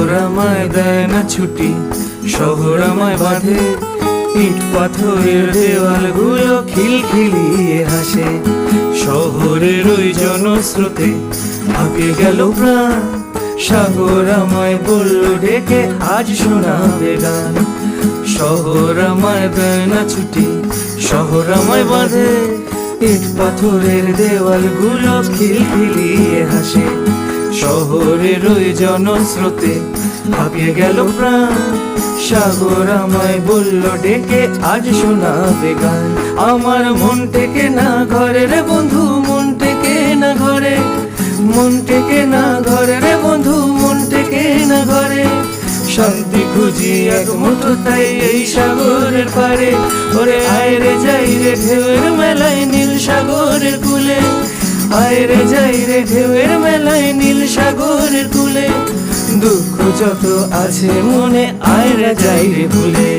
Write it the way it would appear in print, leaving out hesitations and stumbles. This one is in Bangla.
সাগর আমায় দেয় না ছুটি, শহর আমায় বাঁধে, ইট পাথরের দেওয়ালগুলো খিলখিলিয়ে হাসে। শহরের ওই জনস্রোতে হাঁপিয়ে গেল প্রাণ, সাগর আমায় বলল ডেকে আজ শোনাবে গান। শহর আমায় দেয় না ছুটি, শহর আমায় বাঁধে, ইট পাথরের দেওয়ালগুলো খিলখিলিয়ে হাসে। শহরের ওই জনস্রোতে হাঁপিয়ে গেল প্রাণ, সাগর আমায় বলল ডেকে আজ শোনাবে গান। আমার মন টেকে না ঘরে রে বন্ধু, মন টেকে না ঘরে, মন টেকে না ঘরে রে বন্ধু, মন টেকে না ঘরে। শান্তি খুঁজি এক মুঠো তাই এই সাগরের পারে, ওরে আয় রে যাই রে ঢেউয়ের মেলায় নীল সাগরের কূলে, আয় রে যাই রে ঢেউয়ের মেলায় নীল সাগরের কূলে। দুঃখ যত আছে মনে আয় রে যাই রে ভুলে।